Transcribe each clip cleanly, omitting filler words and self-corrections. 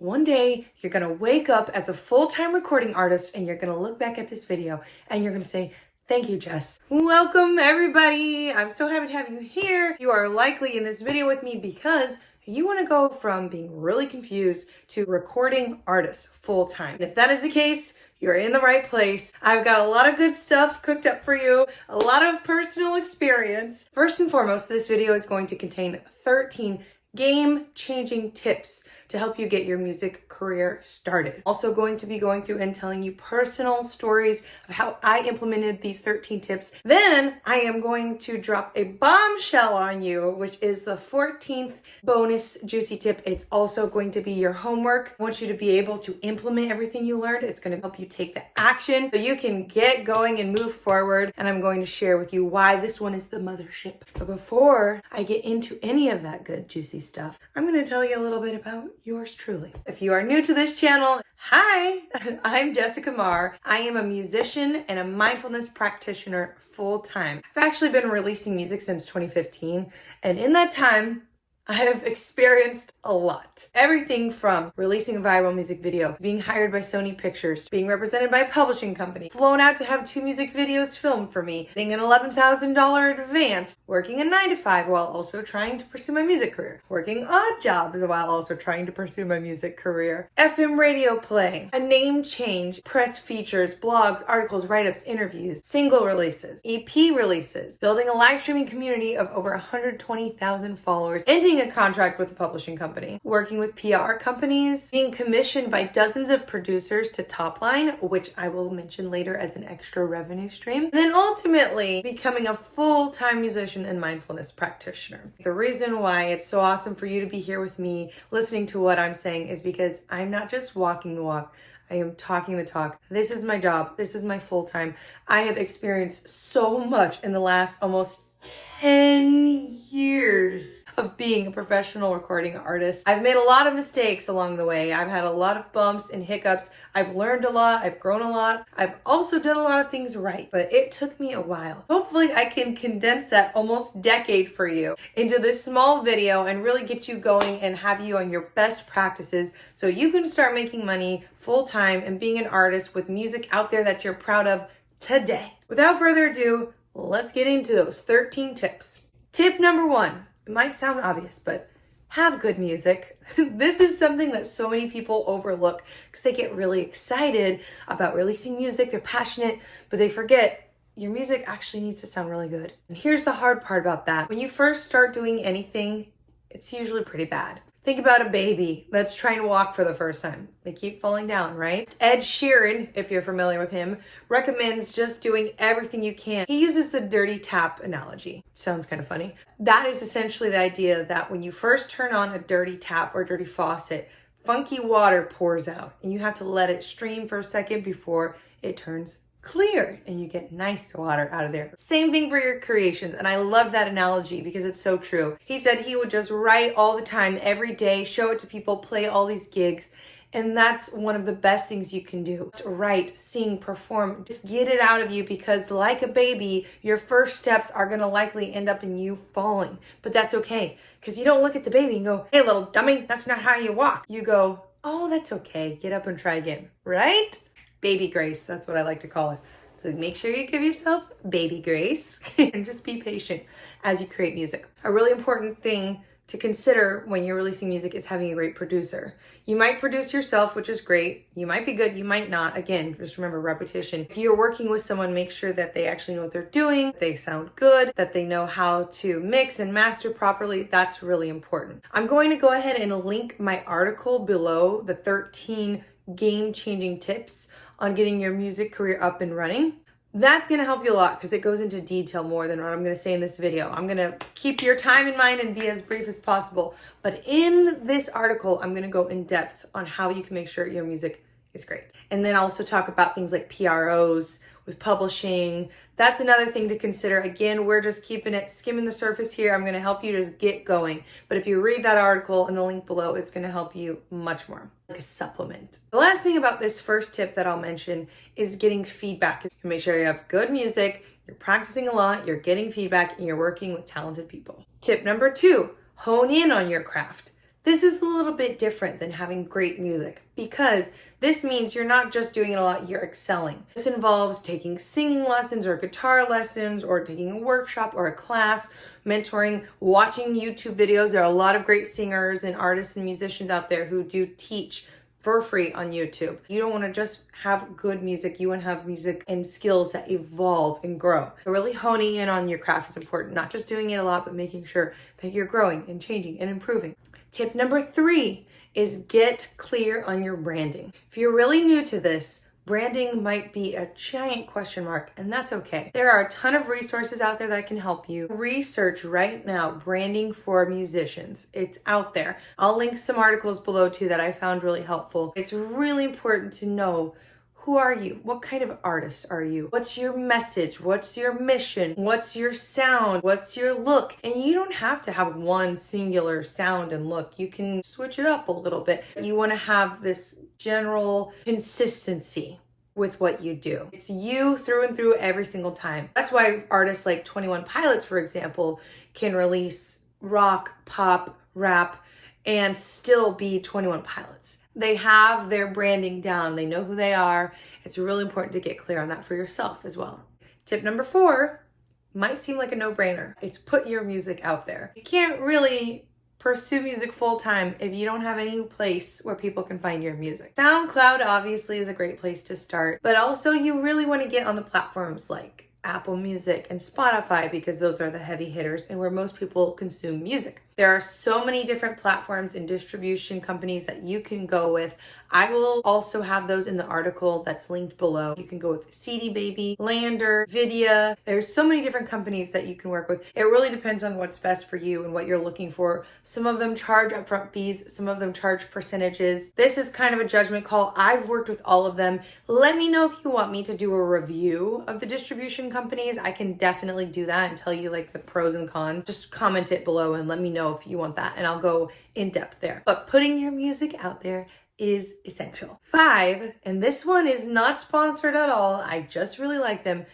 One day, you're gonna wake up as a full-time recording artist and you're gonna look back at this video and you're gonna say, thank you, Jess. Welcome, everybody. I'm so happy to have you here. You are likely in this video with me because you want to go from being really confused to recording artists full-time. And if that is the case, you're in the right place. I've got a lot of good stuff cooked up for you, a lot of personal experience. First and foremost, this video is going to contain 13 game-changing tips to help you get your music career started. Also going to be going through and telling you personal stories of how I implemented these 13 tips. Then I am going to drop a bombshell on you, which is the 14th bonus juicy tip. It's also going to be your homework. I want you to be able to implement everything you learned. It's going to help you take the action so you can get going and move forward. And I'm going to share with you why this one is the mothership. But before I get into any of that good juicy stuff, I'm going to tell you a little bit about yours truly. If you are new to this channel, hi, I'm Jessica Marr. I am a musician and a mindfulness practitioner full-time. I've actually been releasing music since 2015, and in that time, I have experienced a lot. Everything from releasing a viral music video, being hired by Sony Pictures, being represented by a publishing company, flown out to have 2 music videos filmed for me, getting an $11,000 advance, working a 9-to-5 while also trying to pursue my music career, working odd jobs while also trying to pursue my music career, FM radio play, a name change, press features, blogs, articles, write-ups, interviews, single releases, EP releases, building a live streaming community of over 120,000 followers, ending a contract with a publishing company, working with PR companies, being commissioned by dozens of producers to top line, which I will mention later as an extra revenue stream, and then ultimately becoming a full-time musician and mindfulness practitioner. The reason why it's so awesome for you to be here with me listening to what I'm saying is because I'm not just walking the walk, I am talking the talk. This is my job. This is my full-time. I have experienced so much in the last almost 10 years of being a professional recording artist. I've made a lot of mistakes along the way. I've had a lot of bumps and hiccups. I've learned a lot. I've grown a lot. I've also done a lot of things right, but it took me a while. Hopefully I can condense that almost decade for you into this small video and really get you going and have you on your best practices so you can start making money full-time and being an artist with music out there that you're proud of today. Without further ado, let's get into those 13 tips. Tip number 1. It might sound obvious, but have good music. This is something that so many people overlook because they get really excited about releasing music. They're passionate, but they forget your music actually needs to sound really good. And here's the hard part about that. When you first start doing anything, it's usually pretty bad. Think about a baby that's trying to walk for the first time. They keep falling down, right? Ed Sheeran, if you're familiar with him, recommends just doing everything you can. He uses the dirty tap analogy. Sounds kind of funny. That is essentially the idea that when you first turn on a dirty tap or dirty faucet, funky water pours out and you have to let it stream for a second before it turns clear and you get nice water out of there. Same thing for your creations, and I love that analogy because it's so true. He said he would just write all the time, every day, show it to people, play all these gigs, and that's one of the best things you can do. Write, sing, perform, just get it out of you because like a baby, your first steps are gonna likely end up in you falling, but that's okay because you don't look at the baby and go, hey little dummy, that's not how you walk. You go, oh, that's okay, get up and try again, right? Baby grace, that's what I like to call it. So make sure you give yourself baby grace and just be patient as you create music. A really important thing to consider when you're releasing music is having a great producer. You might produce yourself, which is great. You might be good, you might not. Again, just remember repetition. If you're working with someone, make sure that they actually know what they're doing, they sound good, that they know how to mix and master properly. That's really important. I'm going to go ahead and link my article below, the 13 game-changing tips on getting your music career up and running. That's going to help you a lot because it goes into detail more than what I'm going to say in this video. I'm going to keep your time in mind and be as brief as possible. But in this article, I'm going to go in depth on how you can make sure your music is great. And then also talk about things like PROs with publishing. That's another thing to consider. Again, we're just keeping it, skimming the surface here. I'm going to help you just get going. But if you read that article in the link below, it's going to help you much more, like a supplement. The last thing about this first tip that I'll mention is getting feedback. Make sure you have good music, you're practicing a lot, you're getting feedback, and you're working with talented people. Tip number 2, hone in on your craft. This is a little bit different than having great music because this means you're not just doing it a lot, you're excelling. This involves taking singing lessons or guitar lessons or taking a workshop or a class, mentoring, watching YouTube videos. There are a lot of great singers and artists and musicians out there who do teach for free on YouTube. You don't want to just have good music, you want to have music and skills that evolve and grow. So really honing in on your craft is important, not just doing it a lot, but making sure that you're growing and changing and improving. Tip number 3 is get clear on your branding. If you're really new to this, branding might be a giant question mark, and that's okay. There are a ton of resources out there that can help you. Research right now branding for musicians. It's out there. I'll link some articles below too that I found really helpful. It's really important to know, who are you? What kind of artist are you? What's your message? What's your mission? What's your sound? What's your look? And you don't have to have one singular sound and look. You can switch it up a little bit. You want to have this general consistency with what you do. It's you through and through every single time. That's why artists like 21 Pilots, for example, can release rock, pop, rap, and still be 21 Pilots. They have their branding down. They know who they are. It's really important to get clear on that for yourself as well. Tip number 4 might seem like a no-brainer. It's put your music out there. You can't really pursue music full-time if you don't have any place where people can find your music. SoundCloud obviously is a great place to start, but also you really want to get on the platforms like Apple Music and Spotify because those are the heavy hitters and where most people consume music. There are so many different platforms and distribution companies that you can go with. I will also have those in the article that's linked below. You can go with CD Baby, Lander, Vidya. There's so many different companies that you can work with. It really depends on what's best for you and what you're looking for. Some of them charge upfront fees, some of them charge percentages. This is kind of a judgment call. I've worked with all of them. Let me know if you want me to do a review of the distribution companies. I can definitely do that and tell you like the pros and cons. Just comment it below and let me know if you want that and I'll go in depth there. But putting your music out there is essential. 5, and this one is not sponsored at all, I just really like them.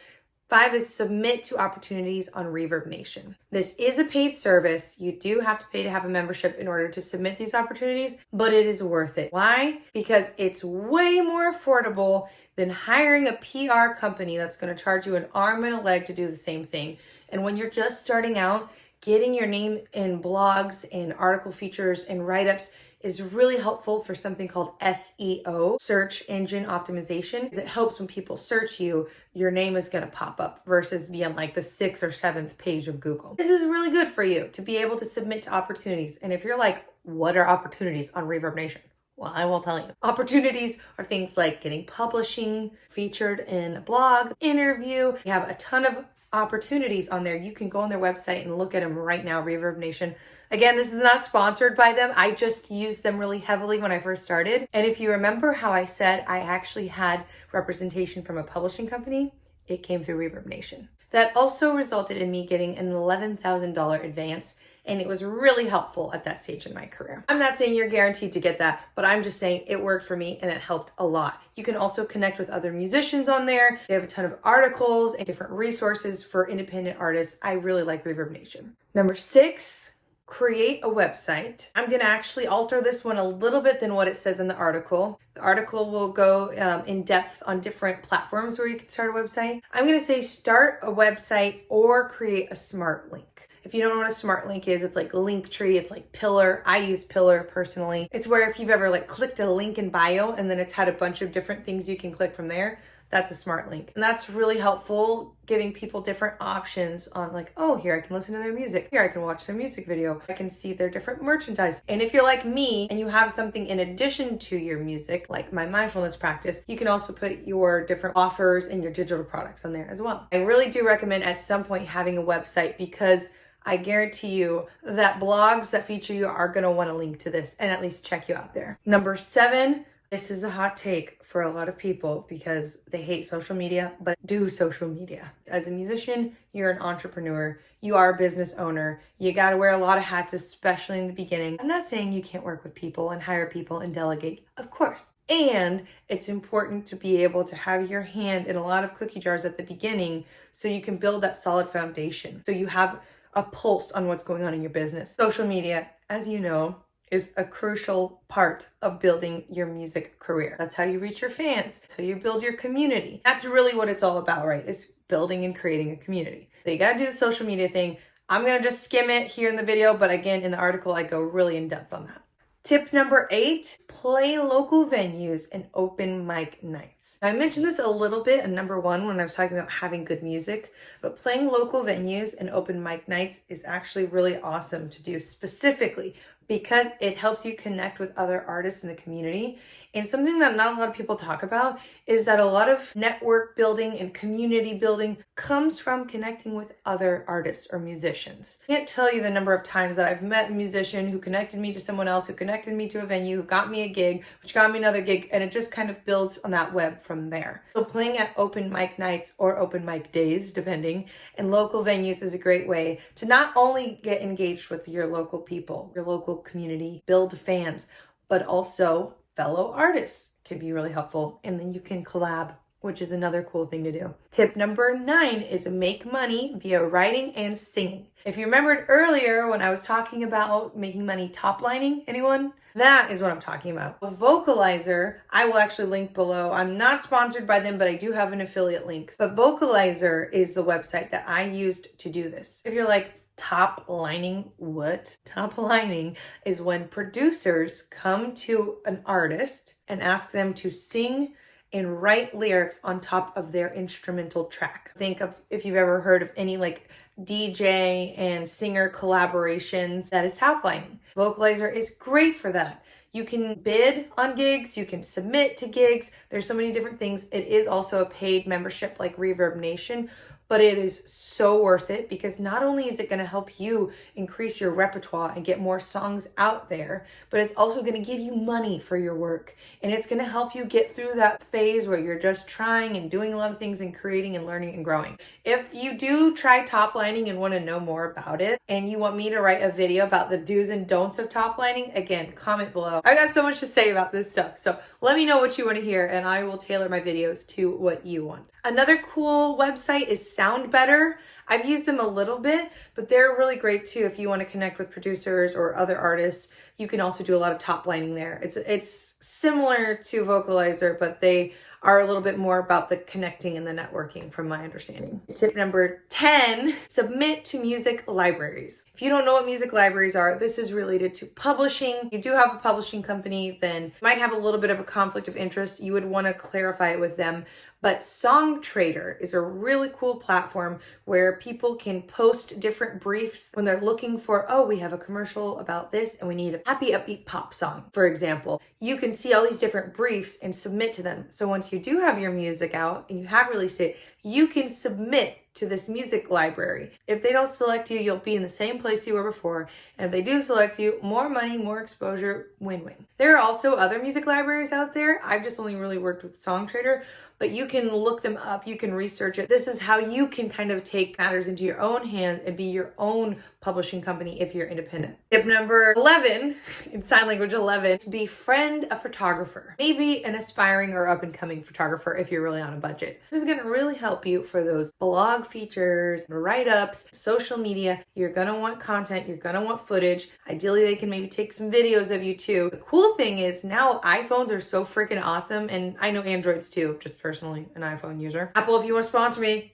5 is submit to opportunities on Reverb Nation. This is a paid service. You do have to pay to have a membership in order to submit these opportunities, but it is worth it. Why? Because it's way more affordable than hiring a PR company that's going to charge you an arm and a leg to do the same thing. And when you're just starting out, getting your name in blogs and article features and write-ups is really helpful for something called SEO, search engine optimization. It helps when people search you, your name is going to pop up versus be on like the 6th or 7th page of Google. This is really good for you to be able to submit to opportunities. And if you're like, what are opportunities on Reverb Nation? Well, I will tell you. Opportunities are things like getting publishing, featured in a blog, interview. You have a ton of opportunities on there. You can go on their website and look at them right now, Reverb Nation. Again, this is not sponsored by them. I just used them really heavily when I first started. And if you remember how I said I actually had representation from a publishing company, it came through Reverb Nation. That also resulted in me getting an $11,000 advance, and it was really helpful at that stage in my career. I'm not saying you're guaranteed to get that, but I'm just saying it worked for me and it helped a lot. You can also connect with other musicians on there. They have a ton of articles and different resources for independent artists. I really like Reverb Nation. Number 6, create a website. I'm gonna actually alter this one a little bit than what it says in the article. The article will go in depth on different platforms where you can start a website. I'm gonna say start a website or create a smart link. If you don't know what a smart link is, it's like Linktree, it's like Pillar. I use Pillar personally. It's where if you've ever like clicked a link in bio and then it's had a bunch of different things you can click from there, that's a smart link. And that's really helpful, giving people different options on like, oh, here I can listen to their music. Here I can watch their music video. I can see their different merchandise. And if you're like me and you have something in addition to your music, like my mindfulness practice, you can also put your different offers and your digital products on there as well. I really do recommend at some point having a website because I guarantee you that blogs that feature you are going to want to link to this and at least check you out there. Number 7, this is a hot take for a lot of people because they hate social media, but do social media. As a musician, you're an entrepreneur, you are a business owner, you got to wear a lot of hats, especially in the beginning. I'm not saying you can't work with people and hire people and delegate, of course. And it's important to be able to have your hand in a lot of cookie jars at the beginning so you can build that solid foundation. So you have a pulse on what's going on in your business. Social media, as you know, is a crucial part of building your music career. That's how you reach your fans. That's how you build your community. That's really what it's all about, right? Is building and creating a community. So you gotta do the social media thing. I'm gonna just skim it here in the video, but again, in the article, I go really in depth on that. Tip number 8, play local venues and open mic nights. I mentioned this a little bit in number 1 when I was talking about having good music, but playing local venues and open mic nights is actually really awesome to do specifically because it helps you connect with other artists in the community. And something that not a lot of people talk about is that a lot of network building and community building comes from connecting with other artists or musicians. I can't tell you the number of times that I've met a musician who connected me to someone else, who connected me to a venue, who got me a gig, which got me another gig, and it just kind of builds on that web from there. So playing at open mic nights or open mic days, depending, and local venues is a great way to not only get engaged with your local people, your local community, build fans, but also fellow artists can be really helpful. And then you can collab, which is another cool thing to do. Tip number 9 is make money via writing and singing. If you remembered earlier when I was talking about making money top lining, anyone? That is what I'm talking about. A Vocalizer, I will actually link below. I'm not sponsored by them, but I do have an affiliate link. But Vocalizer is the website that I used to do this. If you're like, top lining, what? Top lining is when producers come to an artist and ask them to sing and write lyrics on top of their instrumental track. Think of if you've ever heard of any like DJ and singer collaborations, that is top lining. Vocalizer is great for that. You can bid on gigs, you can submit to gigs. There's so many different things. It is also a paid membership like Reverb Nation, but it is so worth it because not only is it going to help you increase your repertoire and get more songs out there, but it's also going to give you money for your work. And it's going to help you get through that phase where you're just trying and doing a lot of things and creating and learning and growing. If you do try top lining and want to know more about it, and you want me to write a video about the do's and don'ts of top lining, again, comment below. I got so much to say about this stuff. So let me know what you want to hear and I will tailor my videos to what you want. Another cool website is SoundBetter. I've used them a little bit, but they're really great too if you want to connect with producers or other artists. You can also do a lot of top lining there. It's similar to Vocalizer, but they are a little bit more about the connecting and the networking from my understanding. Tip number 10, submit to music libraries. If you don't know what music libraries are, this is related to publishing. If you do have a publishing company, then you might have a little bit of a conflict of interest. You would want to clarify it with them. But SongTrader is a really cool platform where people can post different briefs when they're looking for, oh, we have a commercial about this and we need a happy upbeat pop song, for example. You can see all these different briefs and submit to them. So once you do have your music out and you have released it, you can submit to this music library. If they don't select you, you'll be in the same place you were before. And if they do select you, more money, more exposure, win-win. There are also other music libraries out there. I've just only really worked with SongTrader, but you can look them up, you can research it. This is how you can kind of take matters into your own hands and be your own publishing company if you're independent. Tip number 11, in sign language 11, to befriend a photographer. Maybe an aspiring or up and coming photographer if you're really on a budget. This is gonna really help you for those blog features, write-ups, social media. You're gonna want content, you're gonna want footage. Ideally, they can maybe take some videos of you too. The cool thing is now iPhones are so freaking awesome, and I know Androids too, just personally an iPhone user. Apple, if you want to sponsor me,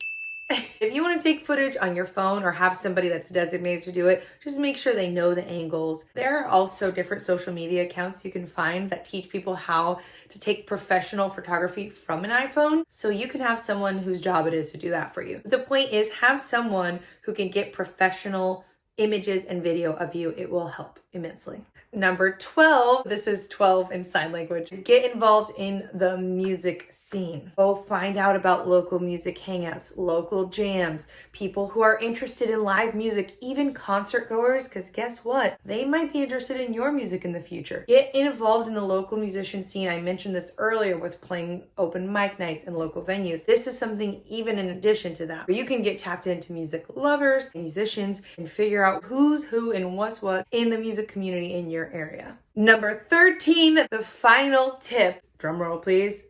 if you want to take footage on your phone or have somebody that's designated to do it, just make sure they know the angles. There are also different social media accounts you can find that teach people how to take professional photography from an iPhone. So you can have someone whose job it is to do that for you. The point is, have someone who can get professional images and video of you. It will help immensely. Number 12, this is 12 in sign language, is get involved in the music scene. Go find out about local music hangouts, local jams, people who are interested in live music, even concert goers, because guess what? They might be interested in your music in the future. Get involved in the local musician scene. I mentioned this earlier with playing open mic nights in local venues. This is something even in addition to that, where you can get tapped into music lovers, musicians, and figure out who's who and what's what in the music community in your area. Number 13, the final tip. Drum roll, please.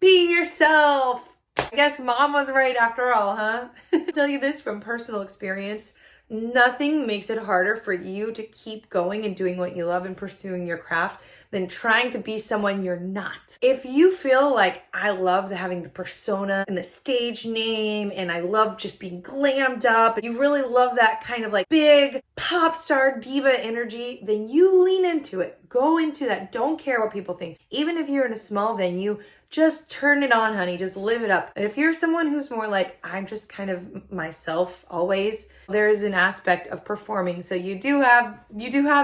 Be yourself. I guess mom was right after all, huh? I'll tell you this from personal experience. Nothing makes it harder for you to keep going and doing what you love and pursuing your craft than trying to be someone you're not. If you feel like I love having the persona and the stage name and I love just being glammed up, and you really love that kind of like big pop star diva energy, then you lean into it. Go into that. Don't care what people think. Even if you're in a small venue, just turn it on, honey. Just live it up. And if you're someone who's more like, I'm just kind of myself always, there is an aspect of performing. So you do have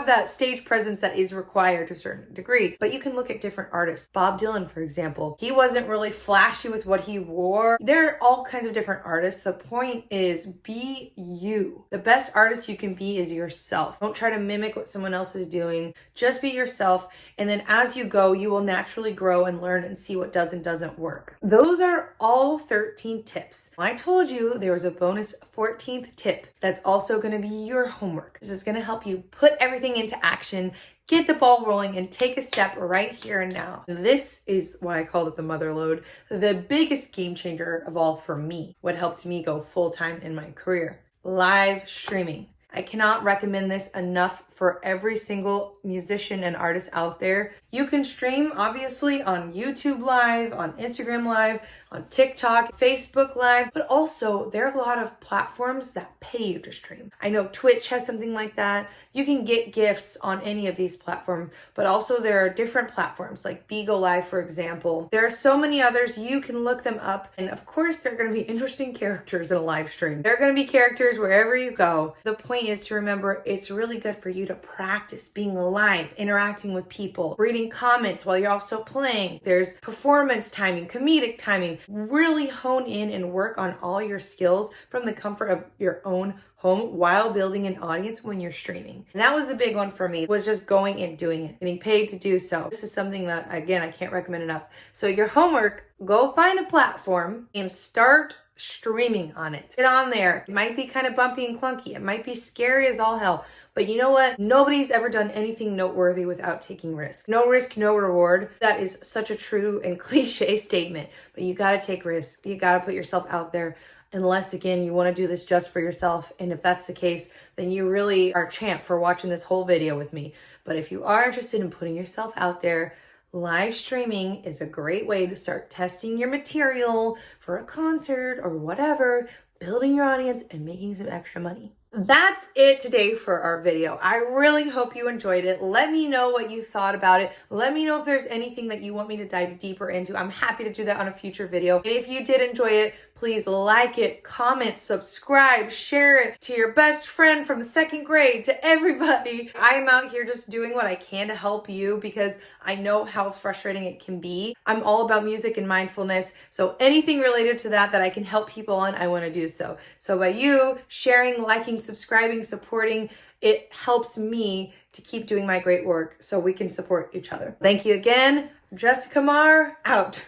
that stage presence that is required to a certain degree. But you can look at different artists. Bob Dylan, for example, he wasn't really flashy with what he wore. There are all kinds of different artists. The point is, be you. The best artist you can be is yourself. Don't try to mimic what someone else is doing. Just be yourself. And then as you go, you will naturally grow and learn and see what does and doesn't work. Those are all 13 tips. I told you there was a bonus 14th tip that's also going to be your homework. This is going to help you put everything into action, get the ball rolling, and take a step right here and now. This is why I called it the mother load, the biggest game changer of all for me, what helped me go full-time in my career. Live streaming. I cannot recommend this enough for every single musician and artist out there. You can stream obviously on YouTube Live, on Instagram Live, on TikTok, Facebook Live, but also there are a lot of platforms that pay you to stream. I know Twitch has something like that. You can get gifts on any of these platforms, but also there are different platforms like Beagle Live, for example. There are so many others. You can look them up. And of course, there are going to be interesting characters in a live stream. There are going to be characters wherever you go. The point is to remember it's really good for you to practice being alive, interacting with people, reading comments while you're also playing. There's performance timing, comedic timing. Really hone in and work on all your skills from the comfort of your own home while building an audience when you're streaming. And that was the big one for me, was just going and doing it, getting paid to do so. This is something that, again, I can't recommend enough. So your homework, go find a platform and start streaming on it. Get on there. It might be kind of bumpy and clunky. It might be scary as all hell. But you know what? Nobody's ever done anything noteworthy without taking risk. No risk, no reward. That is such a true and cliche statement. But you gotta take risks. You gotta put yourself out there. Unless, again, you want to do this just for yourself. And if that's the case, then you really are a champ for watching this whole video with me. But if you are interested in putting yourself out there, live streaming is a great way to start testing your material for a concert or whatever, building your audience and making some extra money. That's it today for our video. I really hope you enjoyed it. Let me know what you thought about it. Let me know if there's anything that you want me to dive deeper into. I'm happy to do that on a future video. And if you did enjoy it, please like it, comment, subscribe, share it to your best friend from second grade, to everybody. I am out here just doing what I can to help you because I know how frustrating it can be. I'm all about music and mindfulness. So anything related to that I can help people on, I want to do so. So by you sharing, liking, subscribing, supporting, it helps me to keep doing my great work so we can support each other. Thank you again. Jessica Marr, out.